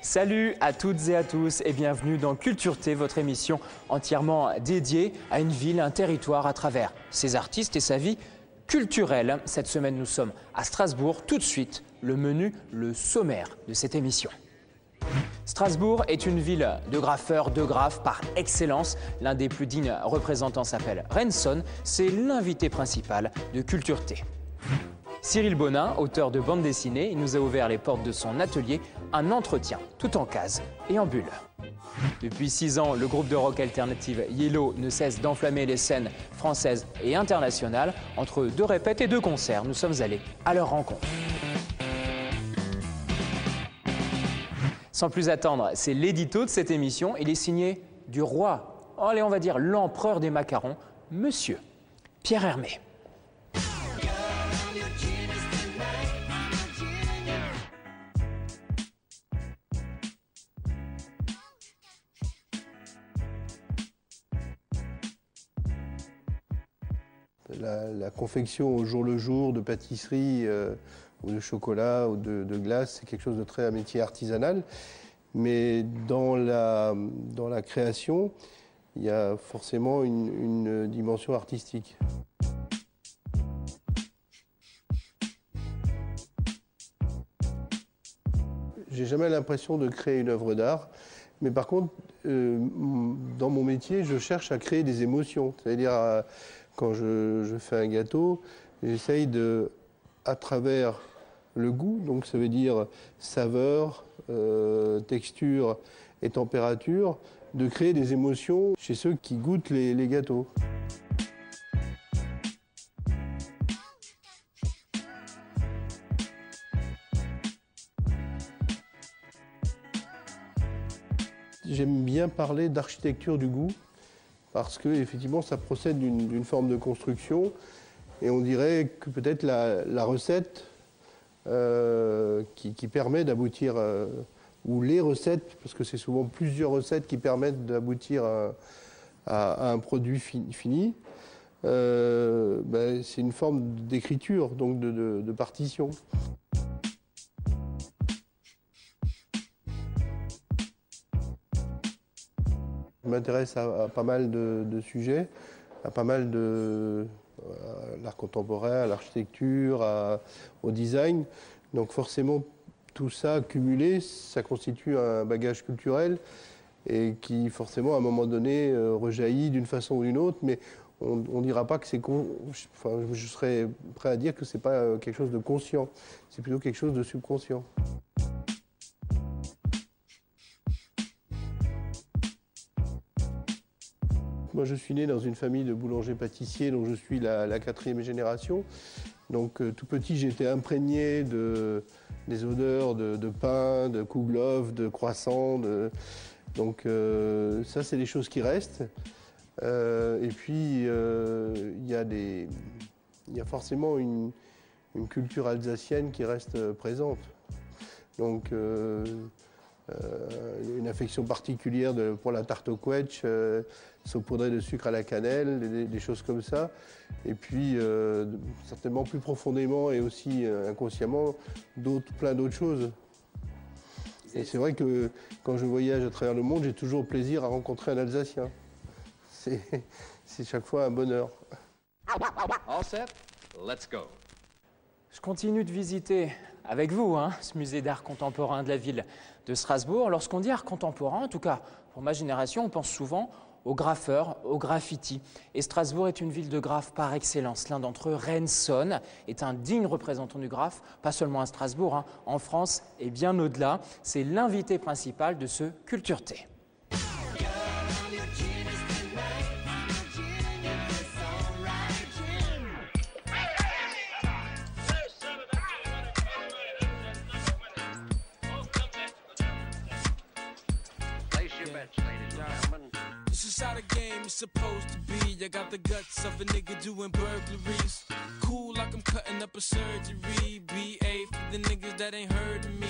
Salut à toutes et à tous et bienvenue dans Cultureté, votre émission entièrement dédiée à une ville, un territoire à travers ses artistes et sa vie culturelle. Cette semaine, nous sommes à Strasbourg. Tout de suite, le menu, le sommaire de cette émission. Strasbourg est une ville de graffeurs, de graphes par excellence. L'un des plus dignes représentants s'appelle Renson. C'est l'invité principal de Cultureté. Cyril Bonin, auteur de bande dessinée, il nous a ouvert les portes de son atelier, un entretien tout en case et en bulle. Depuis 6 ans, le groupe de rock alternative Yellow ne cesse d'enflammer les scènes françaises et internationales. Entre 2 répètes et 2 concerts, nous sommes allés à leur rencontre. Sans plus attendre, c'est l'édito de cette émission. Il est signé du roi, allez, on va dire l'empereur des macarons, Monsieur Pierre Hermé. La confection au jour le jour de pâtisserie ou de chocolat ou de glace, c'est quelque chose de très un métier artisanal. Mais dans la création, il y a forcément une dimension artistique. J'ai jamais l'impression de créer une œuvre d'art, mais par contre, dans mon métier, je cherche à créer des émotions. C'est-à-dire, quand je fais un gâteau, j'essaye à travers le goût, donc ça veut dire saveur, texture et température, de créer des émotions chez ceux qui goûtent les gâteaux. J'aime bien parler d'architecture du goût, parce que effectivement, ça procède d'une forme de construction, et on dirait que peut-être la recette qui permet d'aboutir, ou les recettes, parce que c'est souvent plusieurs recettes qui permettent d'aboutir à un produit fini, c'est une forme d'écriture, donc de partition. Je m'intéresse à pas mal de sujets, à pas mal à l'art contemporain, à l'architecture, au design. Donc forcément, tout ça cumulé, ça constitue un bagage culturel et qui forcément, à un moment donné, rejaillit d'une façon ou d'une autre. Mais on ne dira pas que c'est... Enfin, je serais prêt à dire que ce n'est pas quelque chose de conscient, c'est plutôt quelque chose de subconscient. Moi, je suis né dans une famille de boulangers-pâtissiers, donc je suis la 4e génération. Donc, tout petit, j'étais imprégné des odeurs de pain, de kouglof, de croissants. Donc, ça, c'est des choses qui restent. Et puis, il y a forcément une culture alsacienne qui reste présente. Donc, une affection particulière pour la tarte au quetch, saupoudrée de sucre à la cannelle, des choses comme ça. Et puis, certainement plus profondément et aussi inconsciemment, plein d'autres choses. Et c'est vrai que quand je voyage à travers le monde, j'ai toujours plaisir à rencontrer un Alsacien. C'est chaque fois un bonheur. All set? Let's go. Je continue de visiter avec vous ce musée d'art contemporain de la ville de Strasbourg. Lorsqu'on dit art contemporain, en tout cas pour ma génération, on pense souvent aux graffeurs, aux graffitis. Et Strasbourg est une ville de graphes par excellence. L'un d'entre eux, Renson, est un digne représentant du graphe, pas seulement à Strasbourg, en France et bien au-delà. C'est l'invité principal de ce Cultureté. How the game is supposed to be. I got the guts of a nigga doing burglaries. Cool like I'm cutting up a surgery. BA for the niggas that ain't heard of me.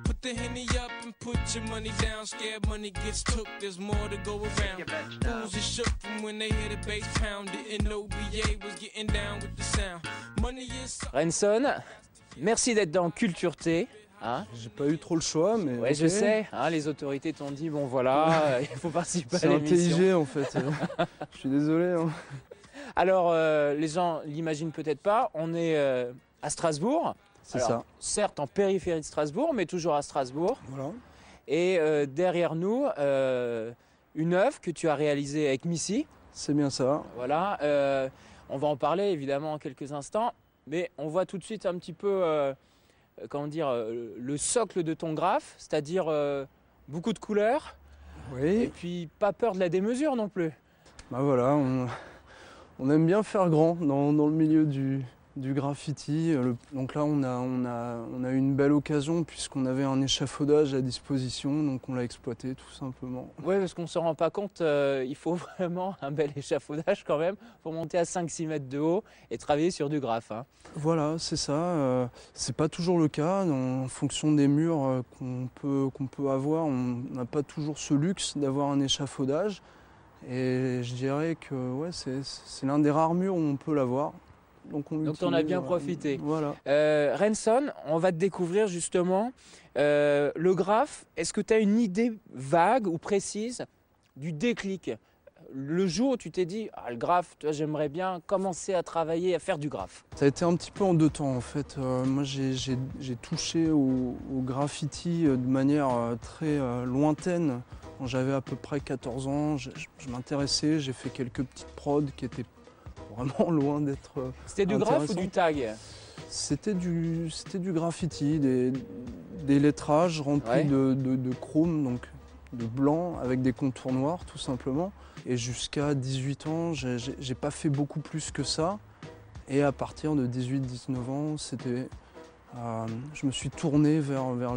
Put the Henny up and put your money down. Scared money gets took, there's more to go around. Fools are shook from when they hear the bass pound. Didn't know BA was getting down with the sound. Money is... Renson, merci d'être dans Cultureté. Hein? J'ai pas eu trop le choix, mais. Ouais, ok. je sais, hein, les autorités t'ont dit, bon voilà, il faut participer à C'est un l'émission. TIG en fait. Je suis désolé. Hein. Alors, les gens l'imaginent peut-être pas, on est à Strasbourg. C'est Alors, ça. Certes en périphérie de Strasbourg, mais toujours à Strasbourg. Voilà. Et derrière nous, une œuvre que tu as réalisée avec Missy. C'est bien ça. Voilà, on va en parler évidemment en quelques instants, mais on voit tout de suite un petit peu, comment dire, le socle de ton graphe, c'est-à-dire beaucoup de couleurs, et Oui. puis pas peur de la démesure non plus. Bah voilà, on aime bien faire grand dans le milieu du graffiti. Donc là, on a eu une belle occasion puisqu'on avait un échafaudage à disposition, donc on l'a exploité tout simplement. Oui, parce qu'on ne se rend pas compte, il faut vraiment un bel échafaudage quand même pour monter à 5-6 mètres de haut et travailler sur du graphe. Hein. Voilà, c'est ça. C'est pas toujours le cas. En fonction des murs qu'on peut avoir, on n'a pas toujours ce luxe d'avoir un échafaudage. Et je dirais que ouais, c'est l'un des rares murs où on peut l'avoir. Donc tu en as bien voilà. profité. Voilà. Renson, on va te découvrir justement le graphe. Est-ce que tu as une idée vague ou précise du déclic? Le jour où tu t'es dit, ah, le graphe, toi, j'aimerais bien commencer à travailler, à faire du graphe. Ça a été un petit peu en deux temps en fait. Moi j'ai touché au graffiti de manière très lointaine. Quand j'avais à peu près 14 ans, je m'intéressais, j'ai fait quelques petites prods qui étaient vraiment loin d'être C'était du graphe ou du tag? C'était du graffiti, des lettrages remplis Ouais. de chrome, donc de blanc avec des contours noirs tout simplement. Et jusqu'à 18 ans, j'ai pas fait beaucoup plus que ça. Et à partir de 18-19 ans, je me suis tourné vers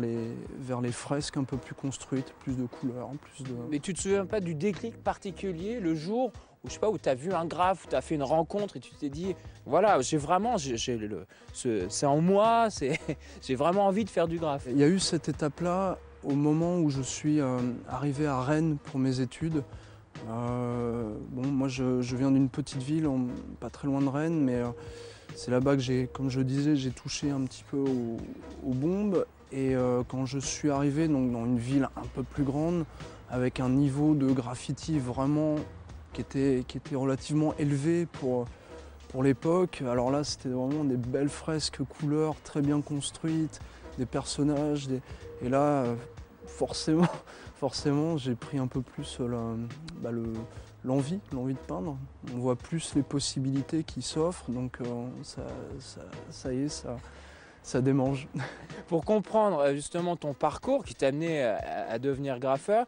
les fresques un peu plus construites, plus de couleurs, plus de... Mais tu te souviens pas du déclic particulier, le jour où, je sais pas, où tu as vu un graphe, où tu as fait une rencontre et tu t'es dit, voilà, c'est en moi, j'ai vraiment envie de faire du graphe. Il y a eu cette étape-là au moment où je suis arrivé à Rennes pour mes études. Moi je viens d'une petite ville, pas très loin de Rennes, mais c'est là-bas que comme je disais, j'ai touché un petit peu aux bombes. Et quand je suis arrivé donc, dans une ville un peu plus grande, avec un niveau de graffiti vraiment qui était relativement élevé pour l'époque, alors là c'était vraiment des belles fresques couleurs très bien construites, des personnages, et là forcément j'ai pris un peu plus l'envie de peindre. On voit plus les possibilités qui s'offrent, donc ça y est, ça démange. Pour comprendre justement ton parcours qui t'a amené à devenir graffeur,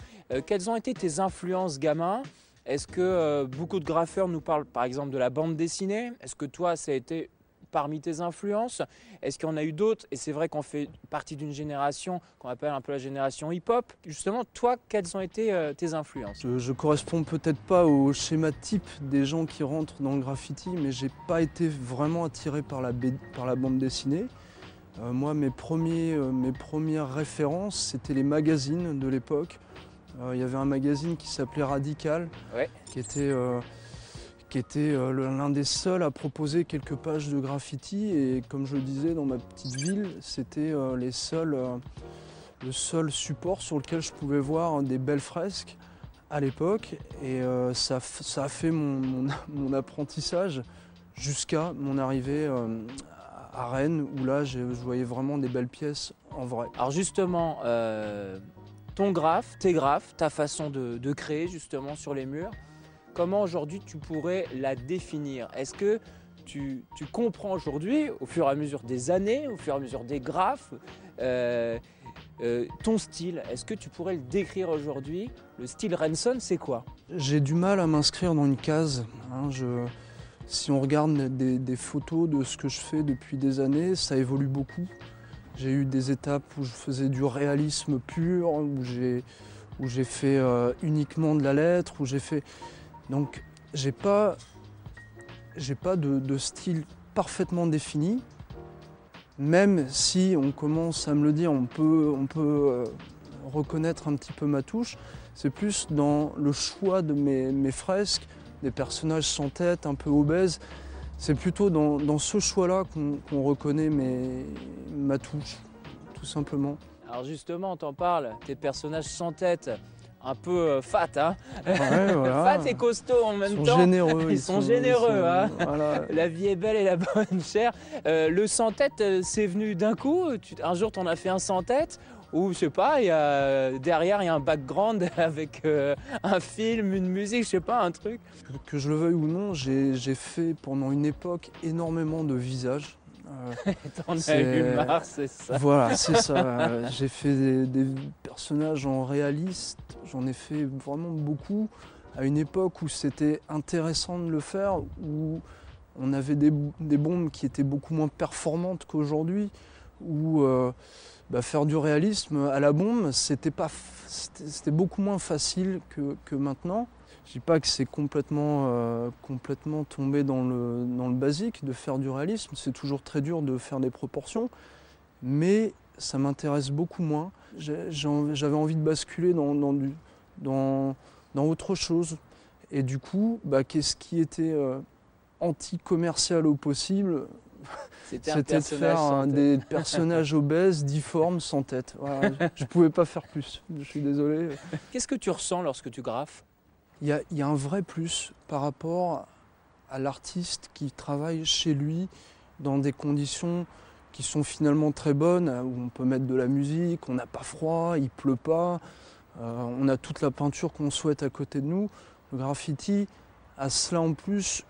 quelles ont été tes influences gamin? Est-ce que beaucoup de graffeurs nous parlent par exemple de la bande dessinée? Est-ce que toi ça a été parmi tes influences? Est-ce qu'il y en a eu d'autres? Et c'est vrai qu'on fait partie d'une génération qu'on appelle un peu la génération hip-hop. Justement, toi, quelles ont été tes influences? Je corresponds peut-être pas au schéma type des gens qui rentrent dans le graffiti, mais j'ai pas été vraiment attiré par la bande dessinée. Moi, mes premières références, c'était les magazines de l'époque. Il y avait un magazine qui s'appelait Radical, Ouais. qui était l'un des seuls à proposer quelques pages de graffiti. Et comme je le disais, dans ma petite ville, c'était le seul support sur lequel je pouvais voir des belles fresques à l'époque. Et ça a fait mon apprentissage jusqu'à mon arrivée à Rennes, où là, je voyais vraiment des belles pièces en vrai. Alors justement, ton graphe, tes graphes, ta façon de créer justement sur les murs, comment aujourd'hui tu pourrais la définir? Est-ce que tu comprends aujourd'hui, au fur et à mesure des années, au fur et à mesure des graphes, ton style? Est-ce que tu pourrais le décrire aujourd'hui? Le style Renson, c'est quoi? J'ai du mal à m'inscrire dans une case. Hein. Si on regarde des photos de ce que je fais depuis des années, ça évolue beaucoup. J'ai eu des étapes où je faisais du réalisme pur, où j'ai fait uniquement de la lettre, où j'ai fait... Donc j'ai pas de style parfaitement défini, même si on commence à me le dire, on peut reconnaître un petit peu ma touche. C'est plus dans le choix de mes fresques, des personnages sans tête, un peu obèses. C'est plutôt dans ce choix-là qu'on reconnaît ma touche, tout simplement. Alors justement, on t'en parle, tes personnages sans tête, un peu fat, hein. Ouais, voilà. Fat et costaud en même Ils sont temps. généreux. Ils sont généreux, hein. Voilà. La vie est belle et la bonne chère. Le sans tête, c'est venu d'un coup. Un jour, t'en as fait un sans tête. Ou je sais pas, derrière il y a un background avec un film, une musique, je sais pas, un truc. Que je le veuille ou non, j'ai fait pendant une époque énormément de visages. T'en as c'est- eu marre, c'est ça. Voilà, c'est ça. J'ai fait des personnages en réaliste, j'en ai fait vraiment beaucoup. À une époque où c'était intéressant de le faire, où on avait des bombes qui étaient beaucoup moins performantes qu'aujourd'hui, où faire du réalisme à la bombe, c'était beaucoup moins facile que maintenant. Je dis pas que c'est complètement tombé dans le basique de faire du réalisme, c'est toujours très dur de faire des proportions, mais ça m'intéresse beaucoup moins. J'avais envie de basculer dans autre chose. Et du coup, qu'est-ce qui était anti-commercial au possible? C'était C'était de faire des personnages obèses, difformes, sans tête. Voilà, je ne pouvais pas faire plus, je suis désolé. Qu'est-ce que tu ressens lorsque tu graphes? Il y a un vrai plus par rapport à l'artiste qui travaille chez lui dans des conditions qui sont finalement très bonnes, où on peut mettre de la musique, on n'a pas froid, il ne pleut pas, on a toute la peinture qu'on souhaite à côté de nous. Le graffiti a cela en plus,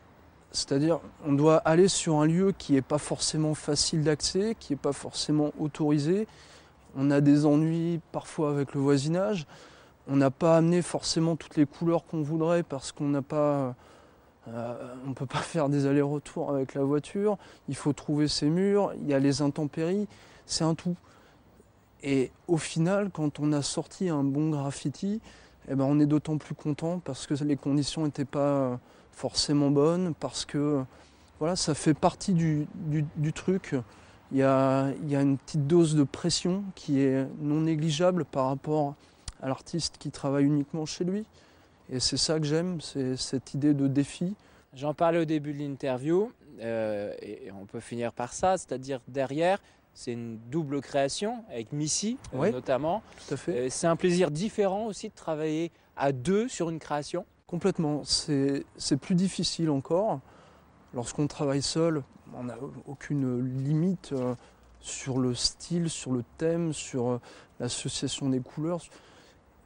c'est-à-dire on doit aller sur un lieu qui n'est pas forcément facile d'accès, qui n'est pas forcément autorisé. On a des ennuis parfois avec le voisinage. On n'a pas amené forcément toutes les couleurs qu'on voudrait parce qu'on n'a pas, on ne peut pas faire des allers-retours avec la voiture. Il faut trouver ses murs, il y a les intempéries, c'est un tout. Et au final, quand on a sorti un bon graffiti, on est d'autant plus content parce que les conditions n'étaient pas forcément bonnes, parce que voilà, ça fait partie du truc. Il y a une petite dose de pression qui est non négligeable par rapport à l'artiste qui travaille uniquement chez lui. Et c'est ça que j'aime, c'est cette idée de défi. J'en parlais au début de l'interview, et on peut finir par ça, c'est-à-dire derrière, c'est une double création, avec Missy Ouais, notamment. Tout à fait. C'est un plaisir différent aussi de travailler à deux sur une création. Complètement. C'est plus difficile encore. Lorsqu'on travaille seul, on n'a aucune limite sur le style, sur le thème, sur l'association des couleurs.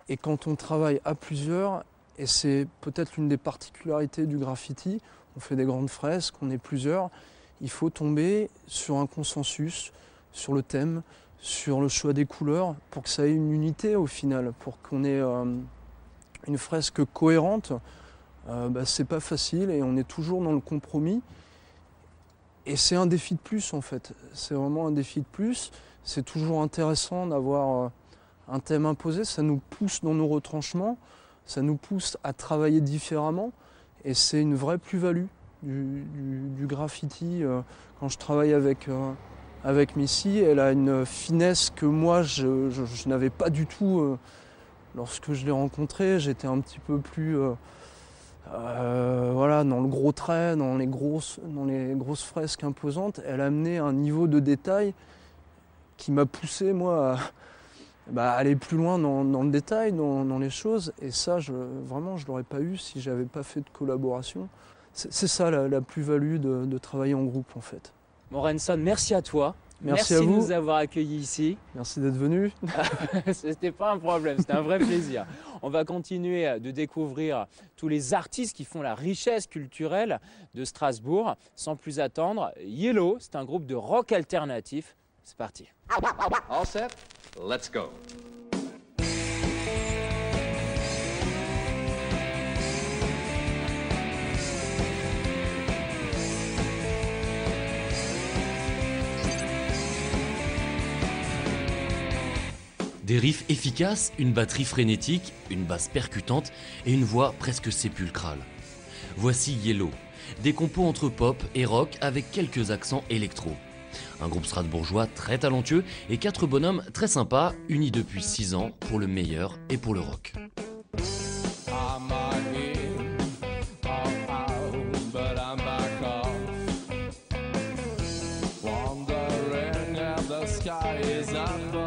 Et quand on travaille à plusieurs, et c'est peut-être l'une des particularités du graffiti, on fait des grandes fresques, on est plusieurs, il faut tomber sur un consensus, sur le thème, sur le choix des couleurs, pour que ça ait une unité au final, pour qu'on ait une fresque cohérente. C'est pas facile et on est toujours dans le compromis. Et c'est un défi de plus en fait, c'est vraiment un défi de plus. C'est toujours intéressant d'avoir un thème imposé, ça nous pousse dans nos retranchements, ça nous pousse à travailler différemment et c'est une vraie plus-value du graffiti. Quand je travaille avec Missy, elle a une finesse que moi je n'avais pas du tout lorsque je l'ai rencontrée. J'étais un petit peu plus dans le gros trait, dans les grosses fresques imposantes. Elle a amené un niveau de détail qui m'a poussé moi à aller plus loin dans le détail, dans les choses. Et ça, vraiment, je ne l'aurais pas eu si je n'avais pas fait de collaboration. C'est ça la plus-value de travailler en groupe en fait. Morenson, merci à toi. Merci à de vous. nous avoir accueillis ici. Merci d'être venu. C'était pas un problème, c'était un vrai plaisir. On va continuer de découvrir tous les artistes qui font la richesse culturelle de Strasbourg. Sans plus attendre, Yellow, c'est un groupe de rock alternatif. C'est parti. All set? Let's go. Des riffs efficaces, une batterie frénétique, une basse percutante et une voix presque sépulcrale. Voici Yellow, des compos entre pop et rock avec quelques accents électro. Un groupe strasbourgeois très talentueux et 4 bonhommes très sympas, unis depuis 6 ans pour le meilleur et pour le rock. I'm out here, I'm out, but I'm back off. Wondering if the sky is up.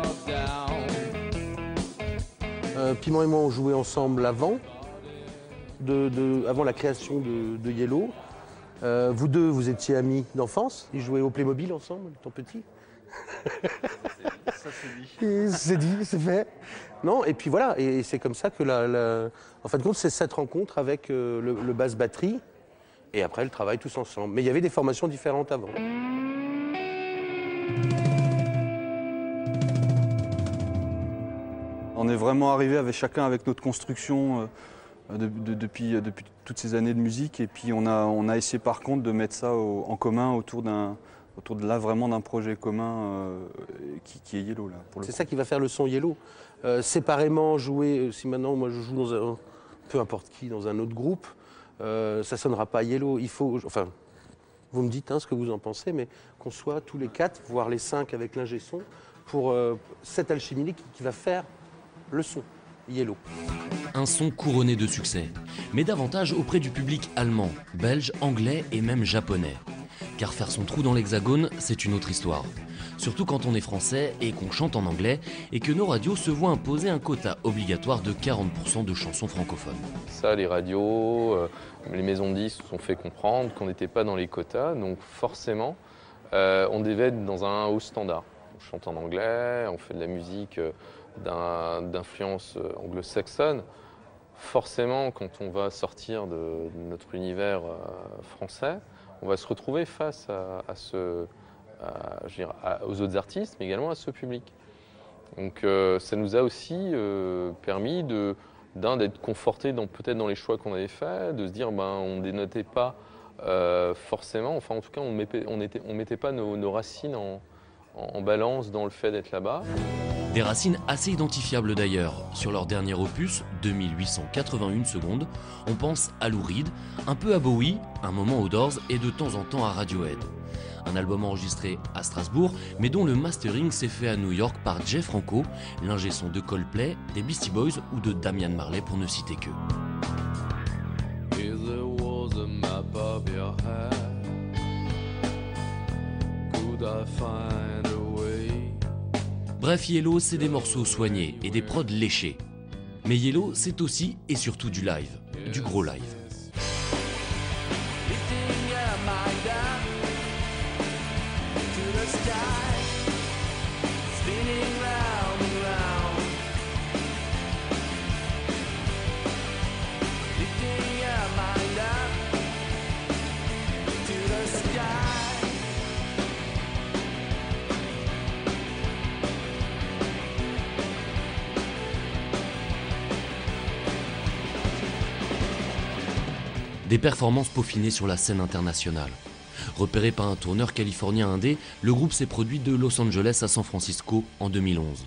Piment et moi, on jouait ensemble avant la création de Yellow. Vous deux, vous étiez amis d'enfance. Ils jouaient au Playmobil ensemble, étant petits. Ça c'est dit. C'est dit, c'est fait. Non, et puis voilà, et c'est comme ça que en fin de compte, c'est cette rencontre avec le basse-batterie. Et après, le travail tous ensemble. Mais il y avait des formations différentes avant. On est vraiment arrivé avec chacun avec notre construction depuis toutes ces années de musique. Et puis on a essayé par contre de mettre ça en commun autour vraiment d'un projet commun qui est Yellow. C'est ça qui va faire le son Yellow. Séparément jouer, si maintenant moi je joue dans peu importe qui, dans un autre groupe, ça sonnera pas Yellow. Il faut, enfin, vous me dites ce que vous en pensez, mais qu'on soit tous les 4, voire les 5 avec l'ingé son, pour cette alchimie qui va faire le son Yellow. Un son couronné de succès, mais davantage auprès du public allemand, belge, anglais et même japonais. Car faire son trou dans l'hexagone, c'est une autre histoire. Surtout quand on est français et qu'on chante en anglais et que nos radios se voient imposer un quota obligatoire de 40% de chansons francophones. Ça, les radios, les maisons de disques nous ont fait comprendre qu'on n'était pas dans les quotas, donc forcément, on devait être dans un haut standard. On chante en anglais, on fait de la musique d'influence anglo-saxonne. Forcément, quand on va sortir de notre univers français, on va se retrouver face aux autres artistes, mais également à ce public. Donc ça nous a aussi permis d'être confortés peut-être dans les choix qu'on avait faits, de se dire on ne dénotait pas forcément, enfin en tout cas on mettait pas nos racines en balance dans le fait d'être là-bas. Des racines assez identifiables d'ailleurs. Sur leur dernier opus, 2881 secondes, on pense à Lou Reed, un peu à Bowie, un moment aux Doors et de temps en temps à Radiohead. Un album enregistré à Strasbourg, mais dont le mastering s'est fait à New York par Jay Franco, l'ingé son de Coldplay, des Beastie Boys ou de Damian Marley pour ne citer que. Bref, Yellow, c'est des morceaux soignés et des prods léchés. Mais Yellow, c'est aussi et surtout du live, du gros live. Des performances peaufinées sur la scène internationale. Repéré par un tourneur californien indé, le groupe s'est produit de Los Angeles à San Francisco en 2011.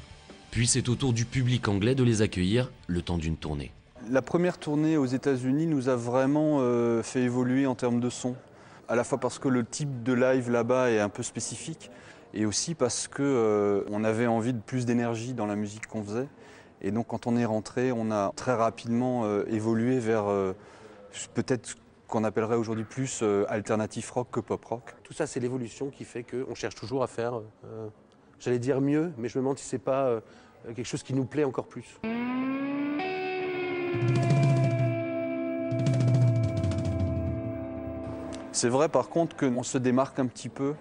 Puis c'est au tour du public anglais de les accueillir le temps d'une tournée. La première tournée aux États-Unis nous a vraiment fait évoluer en termes de son. À la fois parce que le type de live là-bas est un peu spécifique et aussi parce qu'on avait envie de plus d'énergie dans la musique qu'on faisait. Et donc quand on est rentré, on a très rapidement évolué vers peut-être qu'on appellerait aujourd'hui plus alternatif rock que pop rock. Tout ça, c'est l'évolution qui fait qu'on cherche toujours à faire, j'allais dire mieux, mais je me demande si c'est pas quelque chose qui nous plaît encore plus. C'est vrai par contre qu'on se démarque un petit peu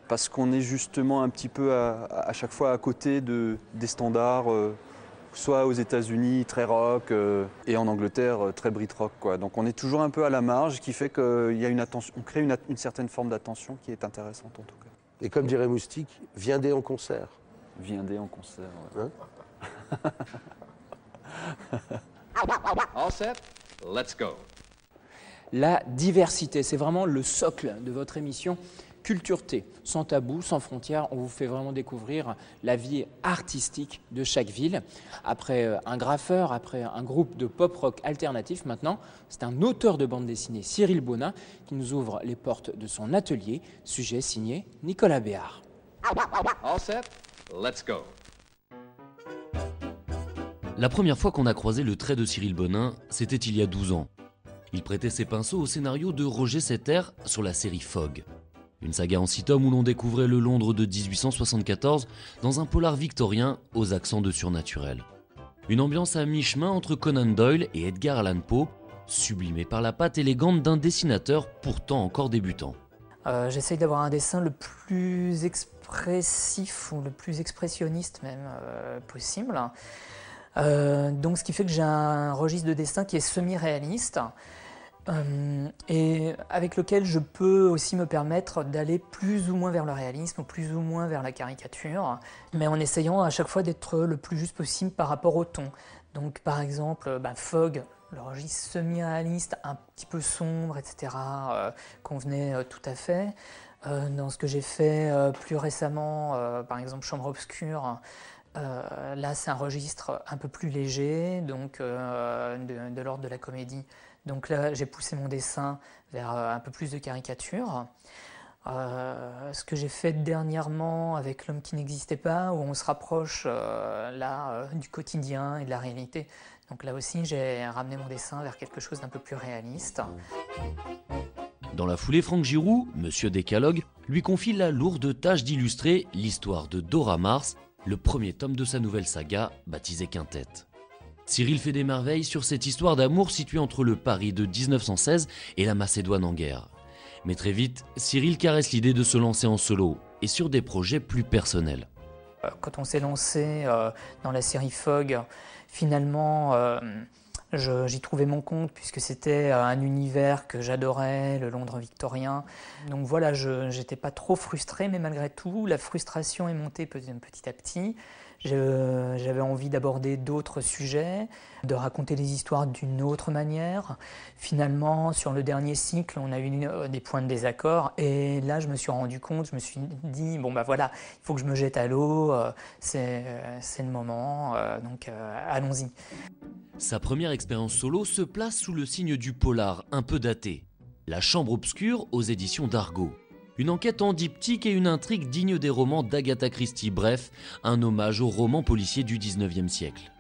parce qu'on est justement un petit peu à chaque fois à côté des standards, soit aux États-Unis très rock et en Angleterre très Brit rock, quoi. Donc on est toujours un peu à la marge, qui fait qu'il y a on crée une certaine forme d'attention qui est intéressante en tout cas. Et comme dirait Moustique, viendez en concert. Viendez en concert. Ouais. All set? Let's go. La diversité, c'est vraiment le socle de votre émission Culture T. Sans tabou, sans frontières, on vous fait vraiment découvrir la vie artistique de chaque ville. Après un graffeur, après un groupe de pop-rock alternatif, maintenant, c'est un auteur de bande dessinée, Cyril Bonin, qui nous ouvre les portes de son atelier, sujet signé Nicolas Béard. All set? Let's go. La première fois qu'on a croisé le trait de Cyril Bonin, c'était il y a 12 ans. Il prêtait ses pinceaux au scénario de Roger Setter sur la série Fog. Une saga en 6 tomes où l'on découvrait le Londres de 1874 dans un polar victorien aux accents de surnaturel. Une ambiance à mi-chemin entre Conan Doyle et Edgar Allan Poe, sublimée par la patte élégante d'un dessinateur pourtant encore débutant. J'essaye d'avoir un dessin le plus expressif ou le plus expressionniste même possible. Donc ce qui fait que j'ai un registre de dessin qui est semi-réaliste et avec lequel je peux aussi me permettre d'aller plus ou moins vers le réalisme ou plus ou moins vers la caricature, mais en essayant à chaque fois d'être le plus juste possible par rapport au ton. Donc par exemple, Fog, le registre semi-réaliste, un petit peu sombre, etc., convenait tout à fait. Dans ce que j'ai fait plus récemment, par exemple Chambre obscure, là c'est un registre un peu plus léger, donc de l'ordre de la comédie. Donc là j'ai poussé mon dessin vers un peu plus de caricature. Ce que j'ai fait dernièrement avec L'homme qui n'existait pas, où on se rapproche du quotidien et de la réalité. Donc là aussi, j'ai ramené mon dessin vers quelque chose d'un peu plus réaliste. Dans la foulée, Franck Giroux, Monsieur Décalogue, lui confie la lourde tâche d'illustrer l'histoire de Dora Mars, le premier tome de sa nouvelle saga, baptisée Quintette. Cyril fait des merveilles sur cette histoire d'amour située entre le Paris de 1916 et la Macédoine en guerre. Mais très vite, Cyril caresse l'idée de se lancer en solo et sur des projets plus personnels. Quand on s'est lancé dans la série Fog, finalement, j'y trouvais mon compte puisque c'était un univers que j'adorais, le Londres victorien. Donc voilà, je n'étais pas trop frustré, mais malgré tout, la frustration est montée petit à petit. J'avais envie d'aborder d'autres sujets, de raconter les histoires d'une autre manière. Finalement, sur le dernier cycle, on a eu des points de désaccord et là, je me suis rendu compte, je me suis dit, bon voilà, il faut que je me jette à l'eau, c'est le moment, donc allons-y. Sa première expérience solo se place sous le signe du polar un peu daté. La Chambre obscure aux éditions d'Argo. Une enquête en diptyque et une intrigue digne des romans d'Agatha Christie, bref, un hommage aux romans policiers du 19e siècle.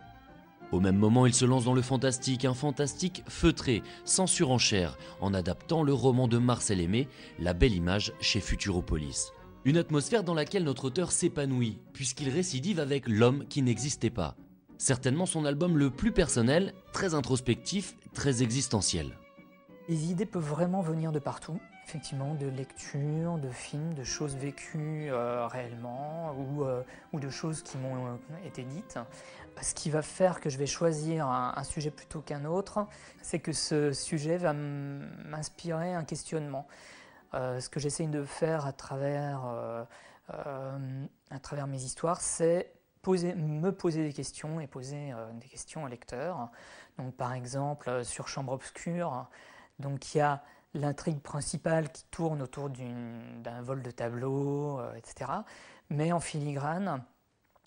Au même moment, il se lance dans le fantastique, un fantastique feutré, sans surenchère, en adaptant le roman de Marcel Aimé, La Belle Image, chez Futuropolis. Une atmosphère dans laquelle notre auteur s'épanouit, puisqu'il récidive avec L'homme qui n'existait pas. Certainement son album le plus personnel, très introspectif, très existentiel. Les idées peuvent vraiment venir de partout. Effectivement, de lectures, de films, de choses vécues réellement ou de choses qui m'ont été dites. Ce qui va faire que je vais choisir un sujet plutôt qu'un autre, c'est que ce sujet va m'inspirer un questionnement. Ce que j'essaye de faire à travers mes histoires, c'est me poser des questions et poser des questions au lecteur. Donc, par exemple, sur Chambre obscure, donc il y a l'intrigue principale qui tourne autour d'un vol de tableau, etc. Mais en filigrane,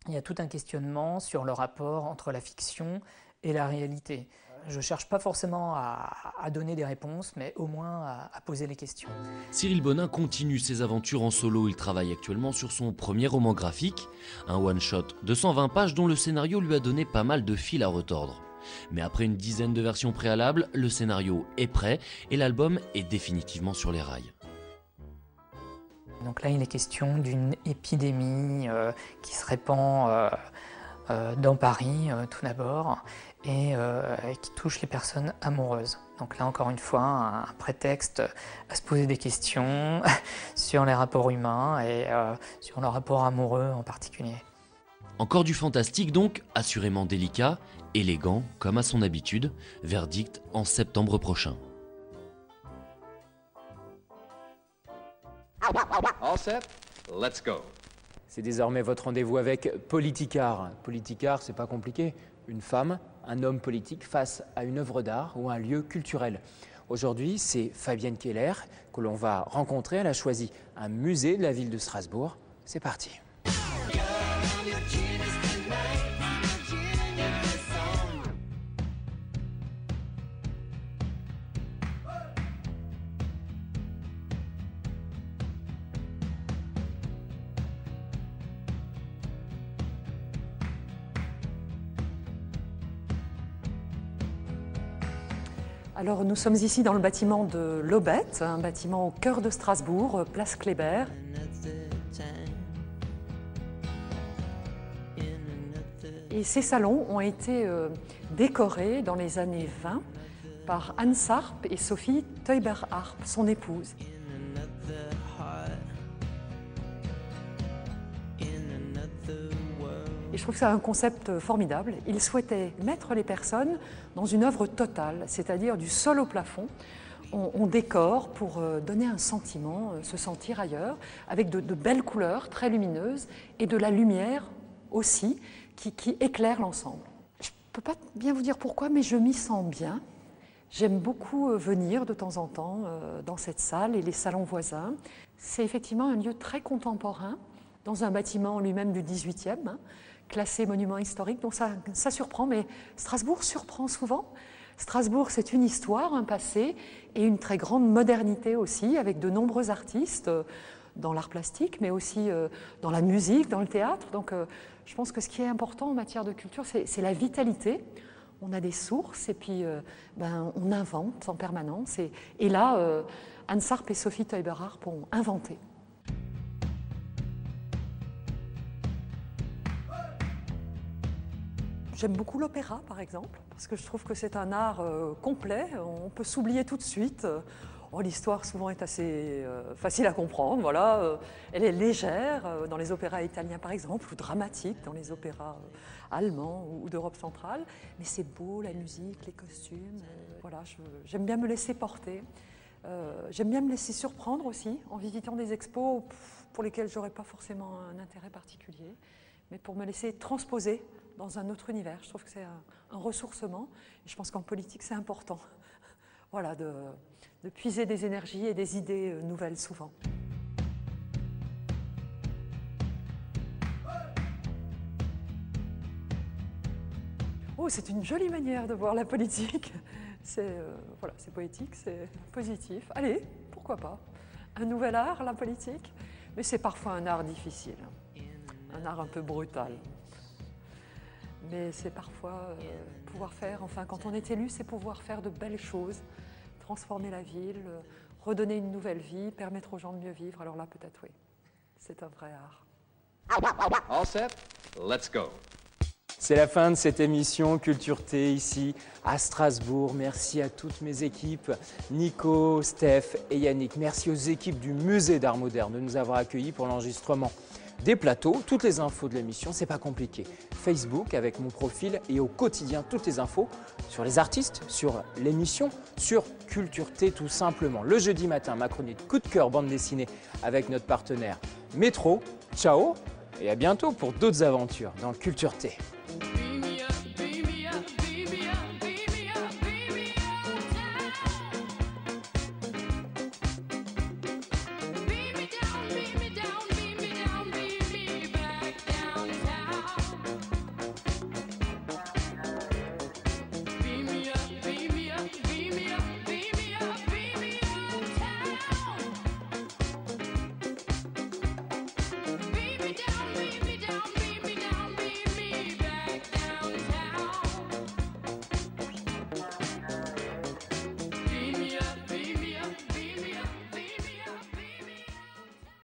il y a tout un questionnement sur le rapport entre la fiction et la réalité. Je ne cherche pas forcément à donner des réponses, mais au moins à poser les questions. Cyril Bonin continue ses aventures en solo. Il travaille actuellement sur son premier roman graphique, un one-shot de 120 pages dont le scénario lui a donné pas mal de fil à retordre. Mais après une dizaine de versions préalables, le scénario est prêt et l'album est définitivement sur les rails. Donc là, il est question d'une épidémie qui se répand dans Paris, tout d'abord, et qui touche les personnes amoureuses. Donc là, encore une fois, un prétexte à se poser des questions sur les rapports humains et sur le rapport amoureux en particulier. Encore du fantastique donc, assurément délicat, élégant comme à son habitude, verdict en septembre prochain. All set? Let's go. C'est désormais votre rendez-vous avec Politicard. Politicard, c'est pas compliqué. Une femme, un homme politique face à une œuvre d'art ou un lieu culturel. Aujourd'hui, c'est Fabienne Keller que l'on va rencontrer. Elle a choisi un musée de la ville de Strasbourg. C'est parti. Alors nous sommes ici dans le bâtiment de l'Aubette, un bâtiment au cœur de Strasbourg, place Kléber. Et ces salons ont été décorés dans les années 20 par Anne Sarp et Sophie Teuber-Harp, son épouse. Et je trouve que c'est un concept formidable. Ils souhaitaient mettre les personnes dans une œuvre totale, c'est-à-dire du sol au plafond. On décore pour donner un sentiment, se sentir ailleurs, avec de belles couleurs très lumineuses et de la lumière aussi qui éclaire l'ensemble. Je ne peux pas bien vous dire pourquoi, mais je m'y sens bien. J'aime beaucoup venir de temps en temps dans cette salle et les salons voisins. C'est effectivement un lieu très contemporain, dans un bâtiment lui-même du 18e, classé monument historique, donc ça surprend, mais Strasbourg surprend souvent. Strasbourg, c'est une histoire, un passé et une très grande modernité aussi, avec de nombreux artistes dans l'art plastique, mais aussi dans la musique, dans le théâtre. Donc je pense que ce qui est important en matière de culture, c'est la vitalité. On a des sources et puis on invente en permanence. Et là, Anne Sarp et Sophie Teuber-Harp ont inventé. J'aime beaucoup l'opéra, par exemple, parce que je trouve que c'est un art complet. On peut s'oublier tout de suite. L'histoire, souvent, est assez facile à comprendre. Voilà. Elle est légère dans les opéras italiens, par exemple, ou dramatique dans les opéras allemands ou d'Europe centrale. Mais c'est beau, la musique, les costumes. Voilà, j'aime bien me laisser porter. J'aime bien me laisser surprendre aussi, en visitant des expos pour lesquelles je n'aurais pas forcément un intérêt particulier, mais pour me laisser transposer dans un autre univers. Je trouve que c'est un ressourcement. Et je pense qu'en politique, c'est important voilà, de puiser des énergies et des idées nouvelles souvent. C'est une jolie manière de voir la politique. C'est voilà, c'est poétique, c'est positif. Allez, pourquoi pas? Un nouvel art, la politique. Mais c'est parfois un art difficile, un art un peu brutal. Mais c'est parfois pouvoir faire, enfin quand on est élu, c'est pouvoir faire de belles choses, transformer la ville, redonner une nouvelle vie, permettre aux gens de mieux vivre. Alors là, peut-être oui, c'est un vrai art. All set? Let's go. C'est la fin de cette émission Culture T ici à Strasbourg. Merci à toutes mes équipes, Nico, Steph et Yannick. Merci aux équipes du Musée d'Art Moderne de nous avoir accueillis pour l'enregistrement des plateaux. Toutes les infos de l'émission, c'est pas compliqué. Facebook avec mon profil et au quotidien toutes les infos sur les artistes, sur l'émission, sur Culture T tout simplement. Le jeudi matin, ma chronique Coup de cœur bande dessinée avec notre partenaire Métro. Ciao et à bientôt pour d'autres aventures dans Culture T.